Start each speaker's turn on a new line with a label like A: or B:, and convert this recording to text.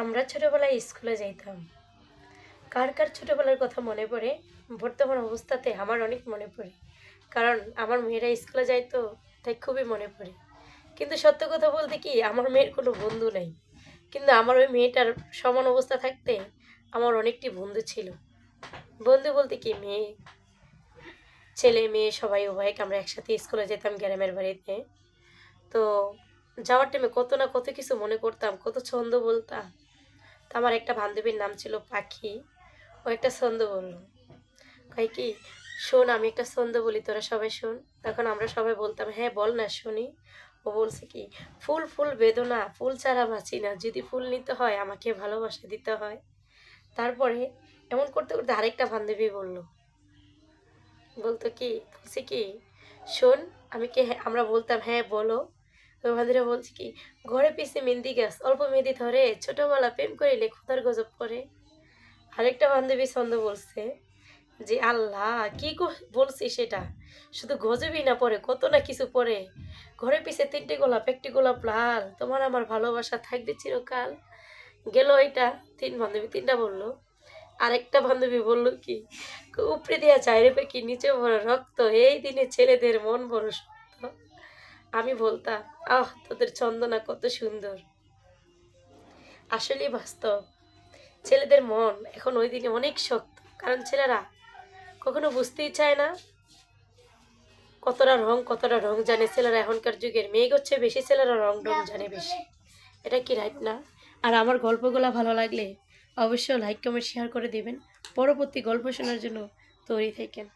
A: আমরা ছোটবেলায় স্কুলে যাইতাম। কার কার ছোটবেলার কথা মনে পড়ে? বর্তমান অবস্থাতে আমার অনেক মনে পড়ে। কারণ আমার মেয়েরা স্কুলে যাইতো, তাই খুবই মনে পড়ে। কিন্তু সত্য কথা বলতে কি, আমার মেয়ের কোনো বন্ধু নাই। কিন্তু আমার ওই মেয়েটার সমান অবস্থা থাকতে আমার অনেকটি বন্ধু ছিল। বন্ধু বলতে কি, মেয়ে, ছেলে মেয়ে সবাই উভয়কে আমরা একসাথে স্কুলে যেতাম গ্রামের বাড়িতে। তো যাওয়ার টাইমে কত না কত কিছু মনে করতাম, কত ছন্দ বলতাম। তো আমার একটা বান্ধবীর নাম ছিল পাখি। ও একটা ছন্দ বলল, কয় কি, শোন আমি একটা ছন্দ বলি, তোরা সবাই শোন। তখন আমরা সবাই বলতাম, হ্যাঁ বল না শুনি। ও বলছে কি, ফুল ফুল বেদনা ফুল ছাড়া বাঁচি না, যদি ফুল নিতে হয় আমাকে ভালোবাসা দিতে হয়। তারপরে এমন করতে করতে আরেকটা বান্ধবী বলল, বলতো কি, বলছে কি, শোন আমি কে, হ্যাঁ আমরা বলতাম হ্যাঁ বলো। ওই বান্ধবীরা বলছে কি, ঘরে পিছে মেহেন্দি গাছ অল্প মেহেদি ধরে, ছোটবেলা প্রেম করিলে খোদার গজব করে। আরেকটা বান্ধবী ছন্দ বলছে যে, আল্লাহ কি বলছি সেটা, শুধু গজবই না পড়ে, কত না কিছু পড়ে। ঘরে পিছে তিনটে গোলাপ, একটি গোলাপ লাল, তোমার আমার ভালোবাসা থাকবে চিরকাল। গেল এটা, তিন বান্ধবী তিনটা বললো। আরেকটা বান্ধবী বলল কি, উপরে দেয়া চাইরে পেকি নিচে ভরা রক্ত, এই দিনে ছেলেদের মন বড় শক্ত। আমি বলতাম, আহ তোদের চন্দনা কত সুন্দর। আসলেই বাস্তব, ছেলেদের মন এখন ওই দিনে অনেক শক্ত, কারণ ছেলেরা কখনো বুঝতেই চায় না কতটা রং জানে ছেলেরা। এখনকার যুগের মেয়ে হচ্ছে বেশি, ছেলেরা রং ঢং জানে বেশি। এটা কি রাইট না? আর আমার গল্পগুলো ভালো লাগলে অবশ্যই লাইক কমেন্ট শেয়ার করে দিবেন। পরবর্তী গল্প শোনার জন্য তৈরি থাকেন।